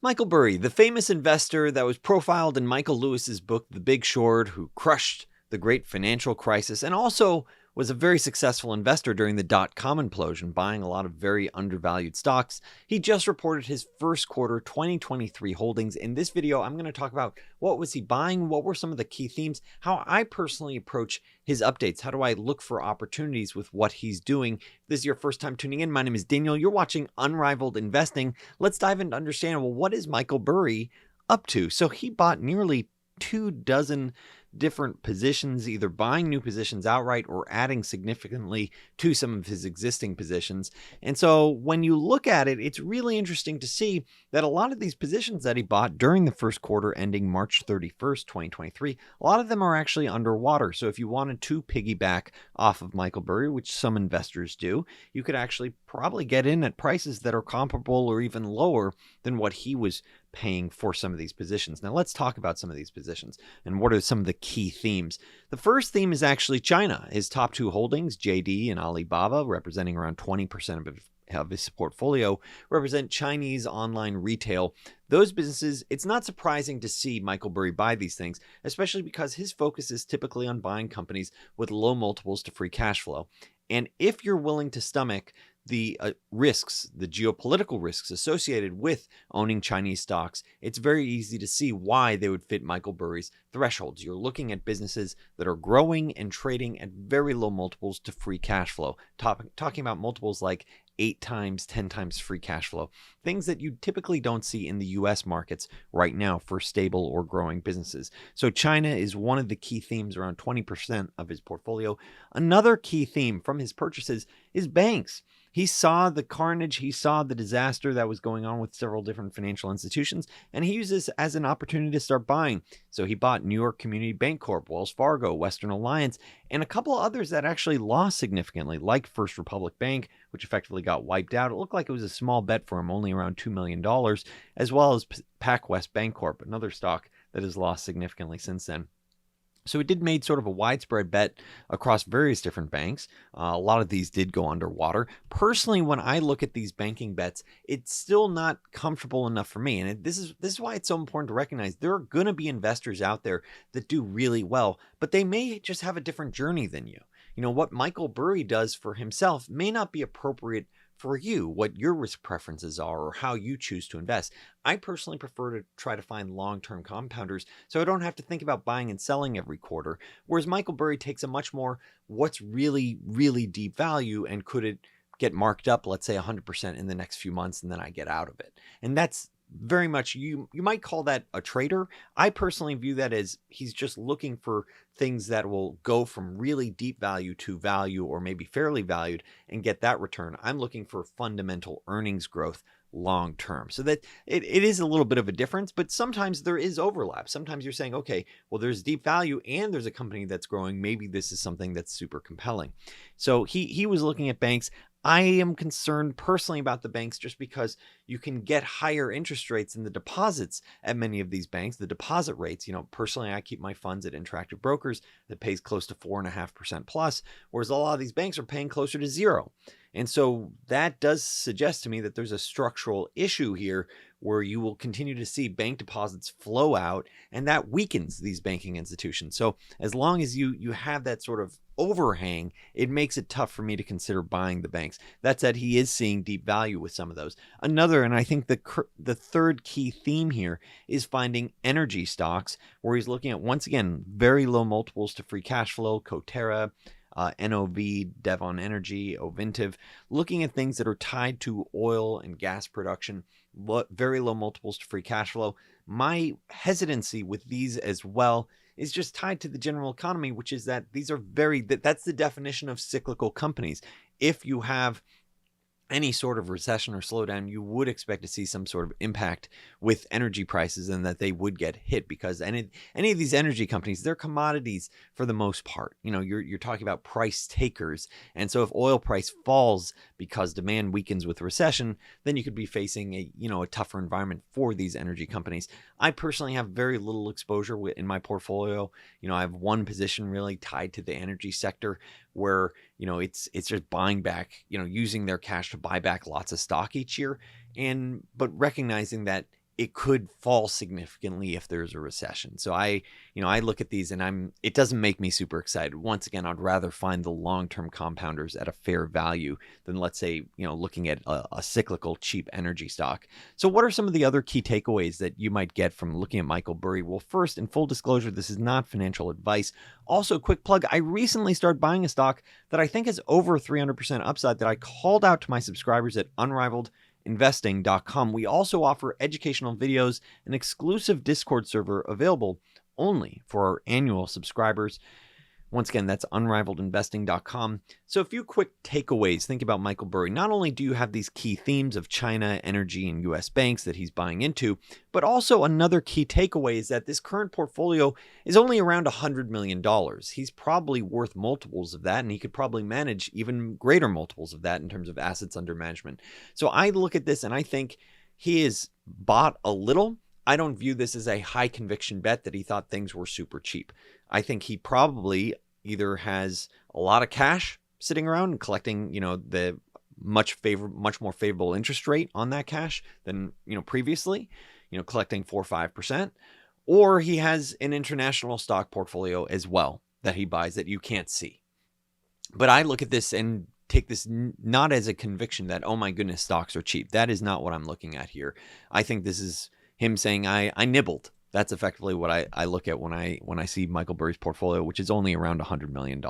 Michael Burry, the famous investor that was profiled in Michael Lewis's book, The Big Short, who crushed the great financial crisis and also was a very successful investor during the dot-com implosion, buying a lot of very undervalued stocks. He just reported his first quarter 2023 holdings. In this video, I'm going to talk about what was he buying, what were some of the key themes, how I personally approach his updates, how do I look for opportunities with what he's doing. If this is your first time tuning in, my name is Daniel. You're watching Unrivaled Investing. Let's dive into understand, well, what is Michael Burry up to? So he bought nearly 24 different positions, either buying new positions outright or adding significantly to some of his existing positions. And so when you look at it, it's really interesting to see that a lot of these positions that he bought during the first quarter ending March 31st, 2023, a lot of them are actually underwater. So if you wanted to piggyback off of Michael Burry, which some investors do, you could actually probably get in at prices that are comparable or even lower than what he was paying for some of these positions. Now let's talk about some of these positions and what are some of the key themes. The first theme is actually China. His top two holdings, JD and Alibaba, representing around 20% of his portfolio, represent Chinese online retail. Those businesses, it's not surprising to see Michael Burry buy these things, especially because his focus is typically on buying companies with low multiples to free cash flow. And if you're willing to stomach the risks, the geopolitical risks associated with owning Chinese stocks, it's very easy to see why they would fit Michael Burry's thresholds. You're looking at businesses that are growing and trading at very low multiples to free cash flow. Talking about multiples like 8 times, 10 times free cash flow, things that you typically don't see in the US markets right now for stable or growing businesses. So China is one of the key themes, around 20% of his portfolio. Another key theme from his purchases is banks. He saw the carnage, he saw the disaster that was going on with several different financial institutions, and he used this as an opportunity to start buying. So he bought New York Community Bank Corp, Wells Fargo, Western Alliance, and a couple of others that actually lost significantly, like First Republic Bank, which effectively got wiped out. It looked like it was a small bet for him, only around $2 million, as well as PacWest Bancorp, another stock that has lost significantly since then. So it did made sort of a widespread bet across various different banks. A lot of these did go underwater. Personally, when I look at these banking bets, it's still not comfortable enough for me. And this is why it's so important to recognize there are going to be investors out there that do really well, but they may just have a different journey than you. You know, what Michael Burry does for himself may not be appropriate for you, what your risk preferences are or how you choose to invest. I personally prefer to try to find long-term compounders so I don't have to think about buying and selling every quarter, whereas Michael Burry takes a much more what's really, really deep value and could it get marked up, let's say 100% in the next few months, and then I get out of it. And that's very much, you might call that a trader. I personally view that as he's just looking for things that will go from really deep value to value or maybe fairly valued and get that return. I'm looking for fundamental earnings growth long term. So that it is a little bit of a difference, but sometimes there is overlap. Sometimes you're saying, okay, well, there's deep value and there's a company that's growing. Maybe this is something that's super compelling. So he was looking at banks. I am concerned personally about the banks just because you can get higher interest rates in the deposits at many of these banks. The deposit rates, you know, personally, I keep my funds at Interactive Brokers that pays close to 4.5% plus, whereas a lot of these banks are paying closer to 0. And so that does suggest to me that there's a structural issue here where you will continue to see bank deposits flow out, and that weakens these banking institutions. So as long as you have that sort of overhang, it makes it tough for me to consider buying the banks. That said, he is seeing deep value with some of those. Another, and I think the third key theme here is finding energy stocks, where he's looking at, once again, very low multiples to free cash flow, Coterra, NOV, Devon Energy, Ovintiv, looking at things that are tied to oil and gas production, very low multiples to free cash flow. My hesitancy with these as well is just tied to the general economy, which is that these are that's the definition of cyclical companies. If you have any sort of recession or slowdown, you would expect to see some sort of impact with energy prices and that they would get hit because any of these energy companies, they're commodities for the most part. You know, you're talking about price takers. And so if oil price falls because demand weakens with recession, then you could be facing a tougher environment for these energy companies. I personally have very little exposure in my portfolio. You know, I have one position really tied to the energy sector where, you know, it's just buying back, you know, using their cash to buy back lots of stock each year. But recognizing that it could fall significantly if there's a recession. So I look at these and it doesn't make me super excited. Once again, I'd rather find the long-term compounders at a fair value than, let's say, looking at a cyclical cheap energy stock. So what are some of the other key takeaways that you might get from looking at Michael Burry? Well, first, in full disclosure, this is not financial advice. Also, quick plug, I recently started buying a stock that I think is over 300% upside that I called out to my subscribers at UNRIVALEDINVESTING.com. We also offer educational videos, an exclusive Discord server available only for our annual subscribers. Once again, that's UNRIVALEDINVESTING.com. So a few quick takeaways. Think about Michael Burry. Not only do you have these key themes of China, energy, and U.S. banks that he's buying into, but also another key takeaway is that this current portfolio is only around $100 million. He's probably worth multiples of that, and he could probably manage even greater multiples of that in terms of assets under management. So I look at this and I think he is bought a little. I don't view this as a high conviction bet that he thought things were super cheap. I think he probably either has a lot of cash sitting around and collecting, the much more favorable interest rate on that cash than, previously, collecting 4 or 5%, or he has an international stock portfolio as well that he buys that you can't see. But I look at this and take this not as a conviction that, oh my goodness, stocks are cheap. That is not what I'm looking at here. I think this is him saying I nibbled. That's effectively what I look at when I see Michael Burry's portfolio, which is only around $100 million.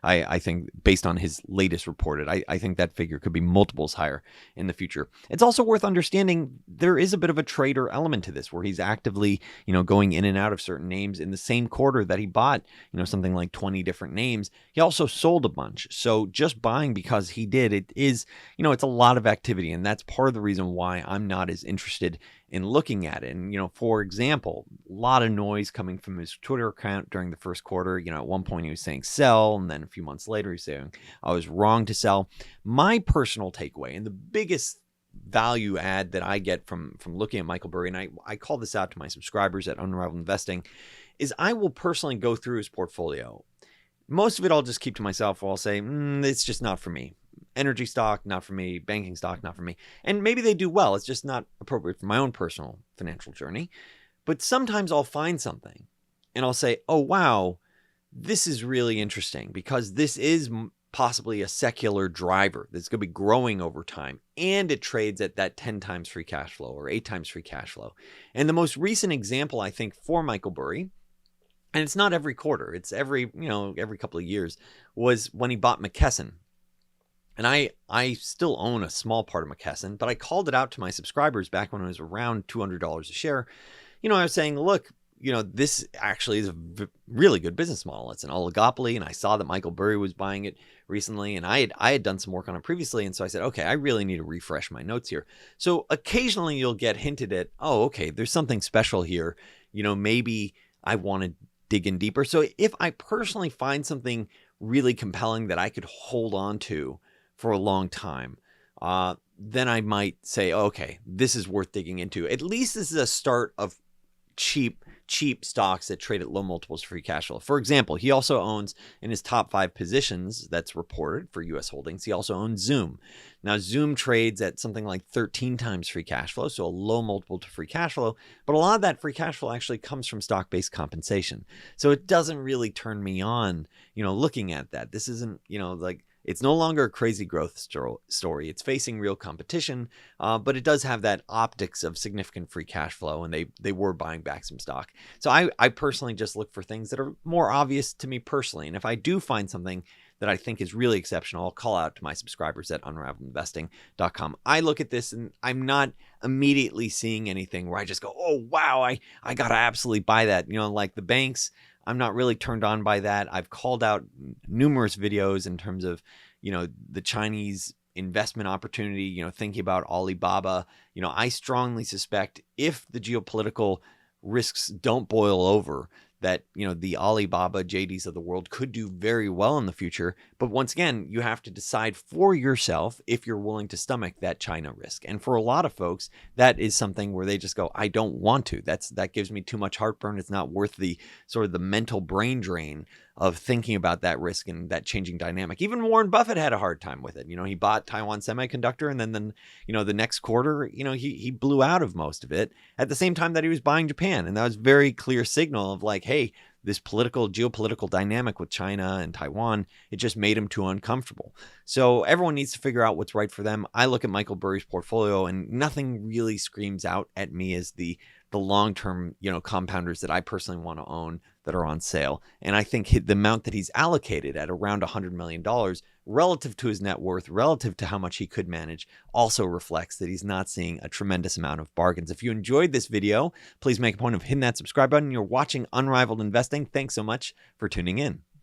I think based on his latest reported, I think that figure could be multiples higher in the future. It's also worth understanding there is a bit of a trader element to this where he's actively, going in and out of certain names. In the same quarter that he bought, something like 20 different names, he also sold a bunch. So just buying because he did, it is, it's a lot of activity. And that's part of the reason why I'm not as interested in looking at it. And, for example, a lot of noise coming from his Twitter account during the first quarter. At one point he was saying sell, and then a few months later he's saying I was wrong to sell. My personal takeaway and the biggest value add that I get from looking at Michael Burry, and I call this out to my subscribers at Unrivaled Investing, is I will personally go through his portfolio. Most of it I'll just keep to myself, or I'll say, it's just not for me. Energy stock, not for me. Banking stock, not for me. And maybe they do well. It's just not appropriate for my own personal financial journey. But sometimes I'll find something and I'll say, oh, wow, this is really interesting because this is possibly a secular driver that's going to be growing over time. And it trades at that 10 times free cash flow or 8 times free cash flow. And the most recent example, I think, for Michael Burry, and it's not every quarter, it's every couple of years, was when he bought McKesson. And I still own a small part of McKesson, but I called it out to my subscribers back when it was around $200 a share. I was saying, look, this actually is a really good business model. It's an oligopoly, and I saw that Michael Burry was buying it recently, and I had done some work on it previously, and so I said, okay, I really need to refresh my notes here. So occasionally you'll get hinted at, oh, okay, there's something special here. Maybe I want to dig in deeper. So if I personally find something really compelling that I could hold on to for a long time, then I might say, okay, this is worth digging into. At least this is a start of cheap stocks that trade at low multiples free cash flow. For example, he also owns in his top 5 positions that's reported for U.S. holdings, he also owns Zoom. Now, Zoom trades at something like 13 times free cash flow, so a low multiple to free cash flow. But a lot of that free cash flow actually comes from stock-based compensation. So it doesn't really turn me on, looking at that. This isn't, it's no longer a crazy growth story. It's facing real competition, but it does have that optics of significant free cash flow, and they were buying back some stock. So I personally just look for things that are more obvious to me personally. And if I do find something that I think is really exceptional, I'll call out to my subscribers at UnrivaledInvesting.com. I look at this and I'm not immediately seeing anything where I just go, oh, wow, I got to absolutely buy that. Like the banks, I'm not really turned on by that. I've called out numerous videos in terms of, the Chinese investment opportunity, thinking about Alibaba. I strongly suspect if the geopolitical risks don't boil over, that, the Alibaba, JDs of the world could do very well in the future. But once again, you have to decide for yourself if you're willing to stomach that China risk. And for a lot of folks, that is something where they just go, I don't want to. That gives me too much heartburn. It's not worth the sort of the mental brain drain of thinking about that risk and that changing dynamic. Even Warren Buffett had a hard time with it. He bought Taiwan Semiconductor, and then the next quarter, he blew out of most of it at the same time that he was buying Japan. And that was very clear signal of like, hey, this geopolitical dynamic with China and Taiwan, it just made him too uncomfortable. So everyone needs to figure out what's right for them. I look at Michael Burry's portfolio, and nothing really screams out at me as the long-term, compounders that I personally want to own that are on sale. And I think the amount that he's allocated at around $100 million relative to his net worth, relative to how much he could manage, also reflects that he's not seeing a tremendous amount of bargains. If you enjoyed this video, please make a point of hitting that subscribe button. You're watching Unrivaled Investing. Thanks so much for tuning in.